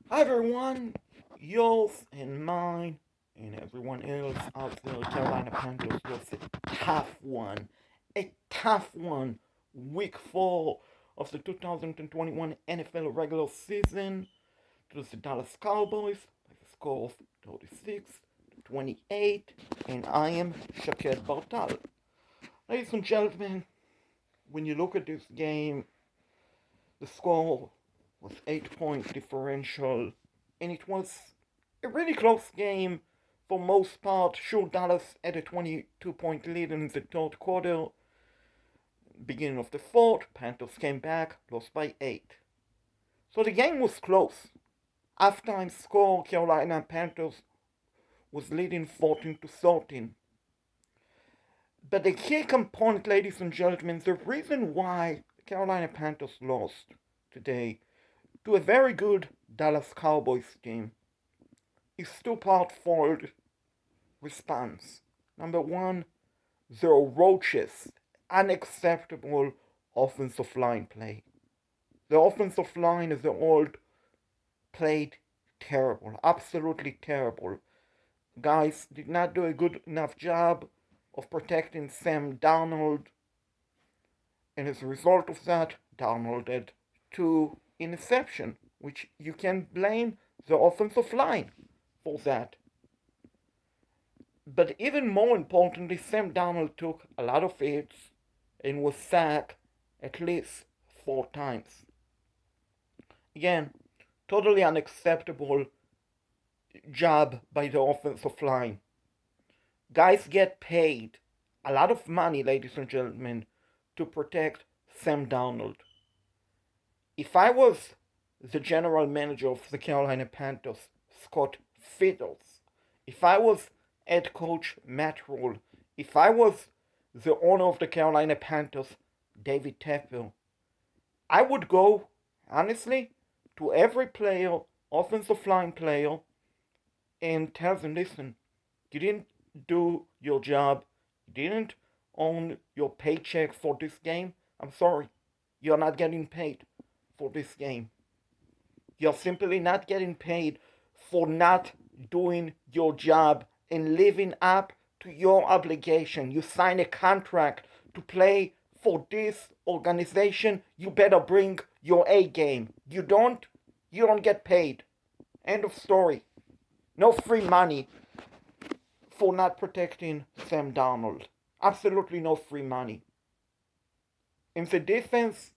Hi everyone, yours and mine and everyone else out there. Carolina Panthers was a tough one. A tough one. Week 4 of the 2021 NFL regular season. It was the Dallas Cowboys by the score of 36-28. And I am Shakir Bartal. Ladies and gentlemen, when you look at this game, the score was 8 point differential, and it was a really close game for most part. Sure, Dallas had a 22-point lead in the third quarter. Beginning of the fourth, Panthers came back, lost by 8. So the game was close. Halftime score, Carolina Panthers was leading 14-13. But the key component, ladies and gentlemen, the reason why the Carolina Panthers lost today to a very good Dallas Cowboys team is two-part response. Number one, the roaches, unacceptable offensive line play. The offensive line as a whole played terrible, absolutely terrible. Guys did not do a good enough job of protecting Sam Darnold, and as a result of that, Darnold had 2 interceptions, which you can blame the offensive line for that. But even more importantly, Sam Darnold took a lot of hits and was sacked at least 4 times. Again, totally unacceptable job by the offensive line. Guys get paid a lot of money, ladies and gentlemen, to protect Sam Darnold. If I was the general manager of the Carolina Panthers, Scott Fiddles, if I was head coach Matt Rule, if I was the owner of the Carolina Panthers, David Tepper, I would go, honestly, to every player, offensive line player, and tell them, listen, you didn't do your job, you didn't own your paycheck for this game. I'm sorry, you're not getting paid for this game. You're simply not getting paid for not doing your job and living up to your obligation. You sign a contract to play for this organization. You better bring your A game. You don't get paid. End of story. No free money for not protecting Sam Darnold. Absolutely no free money. In the defense,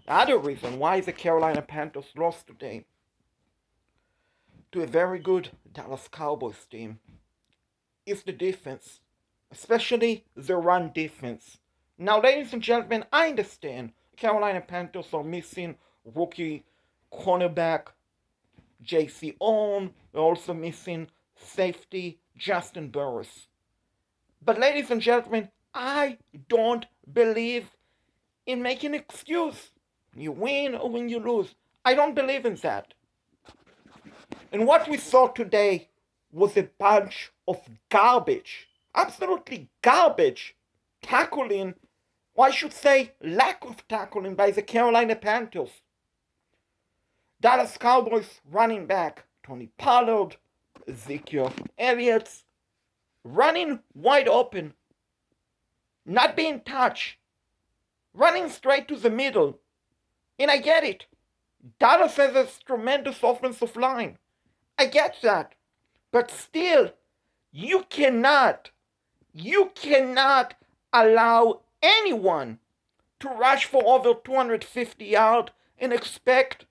other reason why the Carolina Panthers lost today to a very good Dallas Cowboys team is the defense, especially the run defense. Now, ladies and gentlemen, I understand Carolina Panthers are missing rookie cornerback J.C. Owen. They're also missing safety Justin Burris. But, ladies and gentlemen, I don't believe in making an excuse. You win or when you lose. I don't believe in that. And what we saw today was a bunch of garbage, absolutely garbage, tackling, or I should say lack of tackling by the Carolina Panthers. Dallas Cowboys running back Tony Pollard, Ezekiel Elliott, running wide open, not being touched, running straight to the middle. And I get it. Dallas has a tremendous offensive line. I get that. But still, you cannot allow anyone to rush for over 250 yards and expect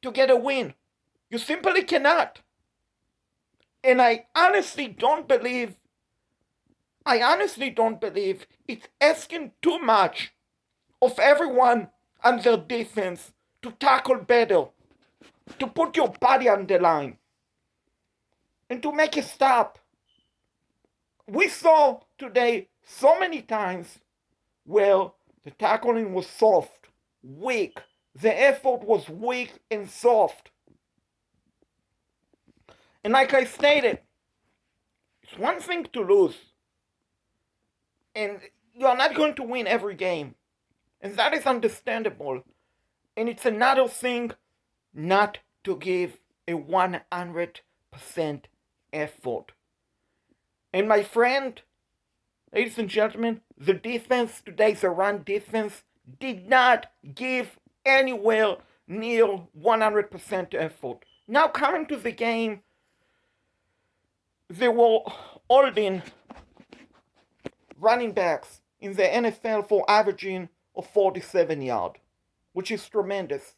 to get a win. You simply cannot. And I honestly don't believe it's asking too much of everyone on their defense to tackle better, to put your body on the line, and to make a stop. We saw today so many times where the tackling was soft, weak. The effort was weak and soft. And like I stated, it's one thing to lose. And you're not going to win every game. And that is understandable. And it's another thing not to give a 100% effort. And my friend, ladies and gentlemen, the defense today, the run defense, did not give anywhere near 100% effort. Now coming to the game, they were holding running backs in the NFL for averaging of 47 yards, which is tremendous.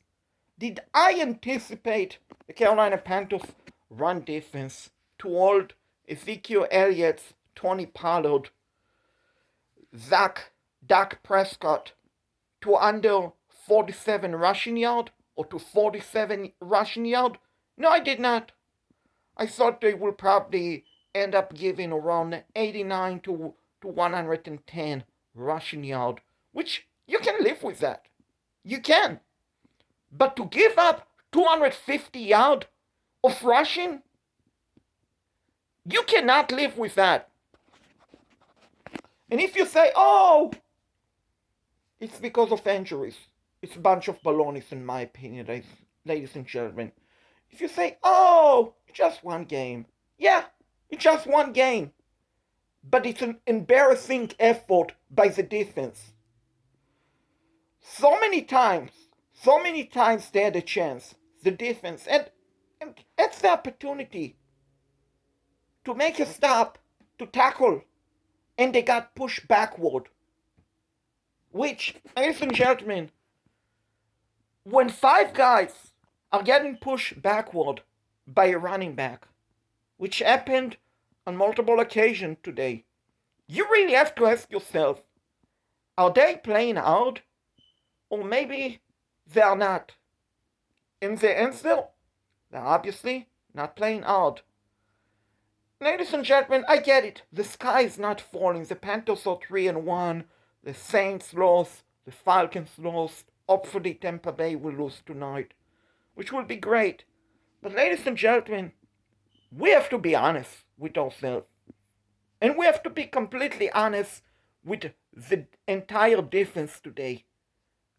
Did I anticipate the Carolina Panthers run defense to hold Ezekiel Elliott's, Tony Pollard, Dak Prescott to under 47 rushing yard or to 47 rushing yard? No, I did not. I thought they would probably end up giving around 89 to 110 rushing yard, which you can live with that. You can. But to give up 250 yards of rushing, you cannot live with that. And if you say, oh, it's because of injuries, it's a bunch of baloney in my opinion, ladies and gentlemen. If you say, oh, just one game. Yeah, it's just one game. But it's an embarrassing effort by the defense. So many times they had a chance, the defense, and that's the opportunity to make a stop, to tackle, and they got pushed backward. Which, ladies and gentlemen, when 5 guys are getting pushed backward by a running back, which happened on multiple occasions today, you really have to ask yourself, are they playing hard? Or maybe they are not. In the answer, they're obviously not playing hard. Ladies and gentlemen, I get it. The sky is not falling. The Panthers are 3-1. The Saints lost. The Falcons lost. Hopefully Tampa Bay will lose tonight, which will be great. But ladies and gentlemen, we have to be honest with ourselves. And we have to be completely honest with the entire defense today.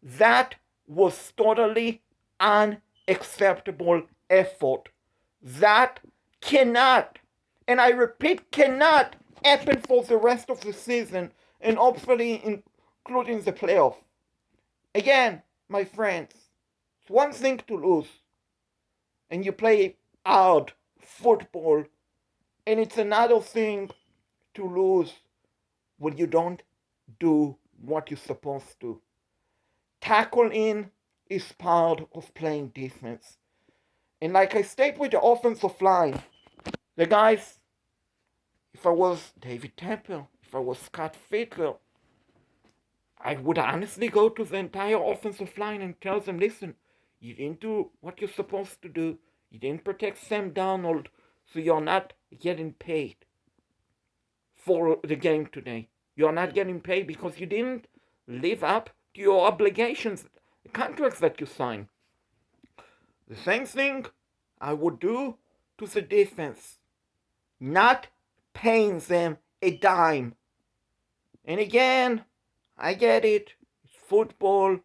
That was totally unacceptable effort. That cannot, and I repeat, cannot happen for the rest of the season and hopefully including the playoff. Again, my friends, it's one thing to lose and you play hard football, and it's another thing to lose when you don't do what you're supposed to. Tackling is part of playing defense. And like I state with the offensive line, the guys, if I was David Temple, if I was Scott Fittler, I would honestly go to the entire offensive line and tell them, listen, you didn't do what you're supposed to do. You didn't protect Sam Darnold, so you're not getting paid for the game today. You're not getting paid because you didn't live up to your obligations, the contracts that you signed. The same thing I would do to the defense. Not paying them a dime. And again, I get it. It's football.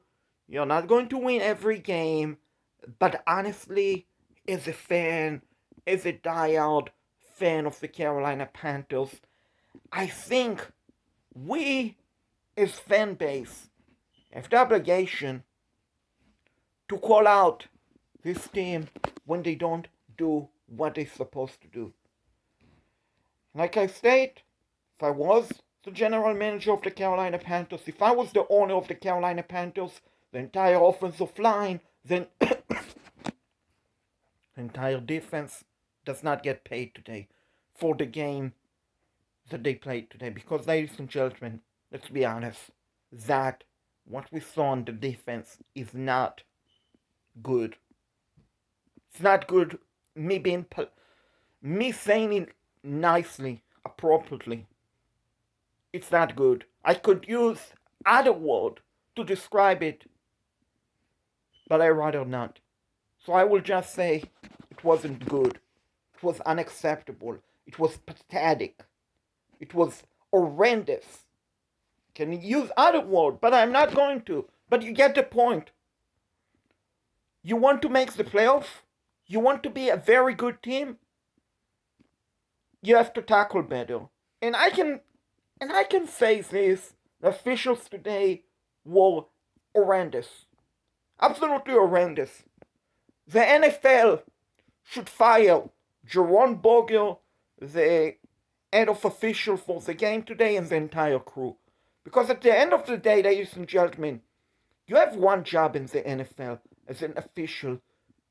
You're not going to win every game. But honestly, as a fan, as a diehard fan of the Carolina Panthers, I think we, as fan base, have the obligation to call out this team when they don't do what they're supposed to do. Like I state, if I was the general manager of the Carolina Panthers, if I was the owner of the Carolina Panthers, the entire offensive line, then the entire defense does not get paid today for the game that they played today. Because, ladies and gentlemen, let's be honest, that what we saw on the defense is not good. It's not good. Me saying it nicely, appropriately. It's not good. I could use other word to describe it, but I rather not. So I will just say it wasn't good. It was unacceptable. It was pathetic. It was horrendous. Can use other word, but I'm not going to. But you get the point. You want to make the playoffs? You want to be a very good team? You have to tackle better. And I can say this, the officials today were horrendous. Absolutely horrendous. The NFL should fire Jerome Bogle, the head of official for the game today, and the entire crew. Because at the end of the day, ladies and gentlemen, you have one job in the NFL as an official,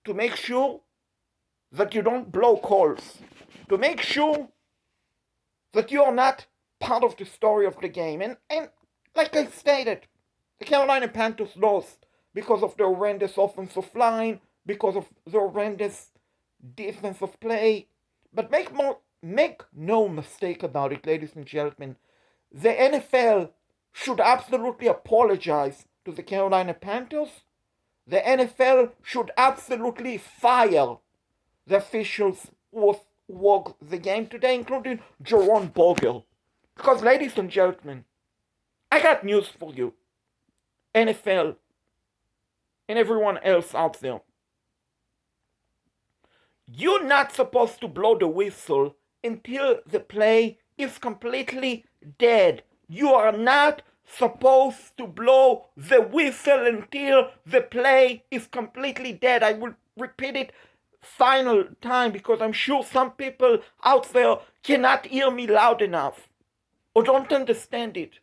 to make sure that you don't blow calls, to make sure that you are not part of the story of the game. And like I stated, the Carolina Panthers lost because of the horrendous offensive line, because of the horrendous defensive play. But make no mistake about it, ladies and gentlemen, the NFL should absolutely apologize to the Carolina Panthers. The NFL should absolutely fire the officials who worked the game today, including Jerome Bogle. Because, ladies and gentlemen, I got news for you, NFL and everyone else out there. You're not supposed to blow the whistle until the play is completely dead. You are not supposed to blow the whistle until the play is completely dead. I will repeat it final time because I'm sure some people out there cannot hear me loud enough or don't understand it.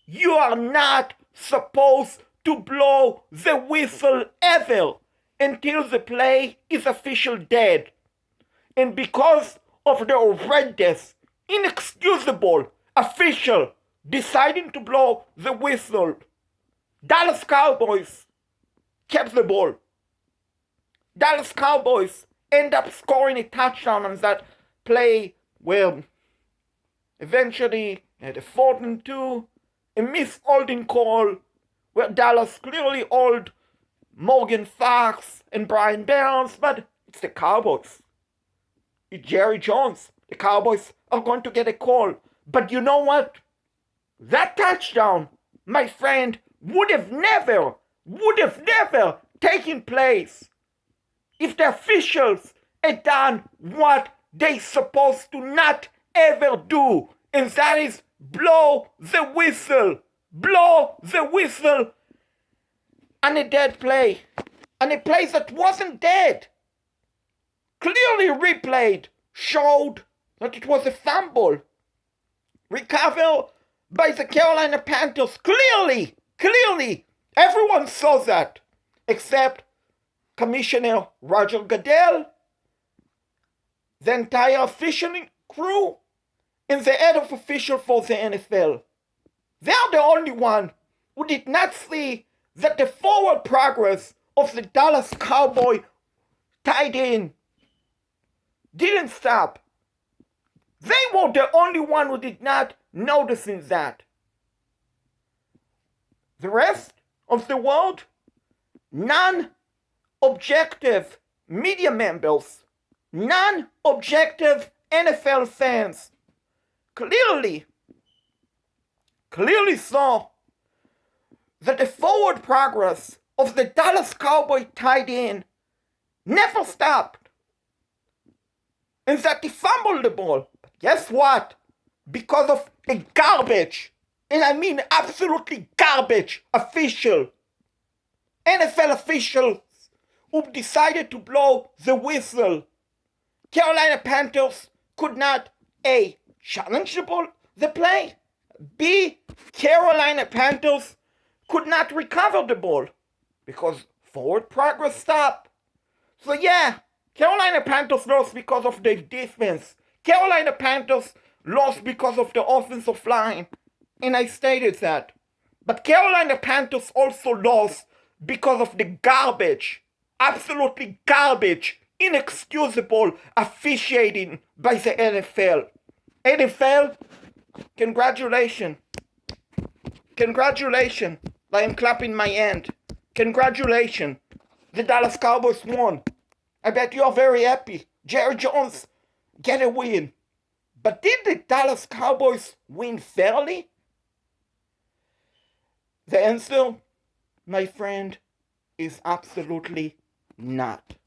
You are not supposed to blow the whistle ever until the play is officially dead. And because of the horrendous, inexcusable official deciding to blow the whistle, Dallas Cowboys kept the ball. Dallas Cowboys end up scoring a touchdown on that play where eventually at a 4th and 2, a missed holding call where Dallas clearly owed Morgan Fox and Brian Barnes, but it's the Cowboys. It's Jerry Jones. The Cowboys are going to get a call. But you know what? That touchdown, my friend, would have never taken place if the officials had done what they supposed to not ever do, and that is blow the whistle. Blow the whistle on a dead play. On a play that wasn't dead. Clearly replayed showed that it was a fumble. Recovered by the Carolina Panthers. Clearly. Everyone saw that. Except Commissioner Roger Goodell, the entire officialing crew, and the head of official for the NFL. They are the only one who did not see that the forward progress of the Dallas Cowboy tight end didn't stop. They were the only one who did not notice that. The rest of the world, non-objective media members, non-objective NFL fans, clearly saw that the forward progress of the Dallas Cowboy tight end never stopped. And that he fumbled the ball. But guess what? Because of a garbage, and I mean absolutely garbage official, NFL officials who decided to blow the whistle, Carolina Panthers could not A, challenge the play, B, Carolina Panthers could not recover the ball because forward progress stopped. So yeah, Carolina Panthers lost because of the defense. Carolina Panthers lost because of the offensive line. And I stated that. But Carolina Panthers also lost because of the garbage, absolutely garbage, inexcusable officiating by the NFL. NFL, congratulations. Congratulations. I am clapping my hand. Congratulations. The Dallas Cowboys won. I bet you're very happy. Jerry Jones get a win. But did the Dallas Cowboys win fairly? The answer, my friend, is absolutely not.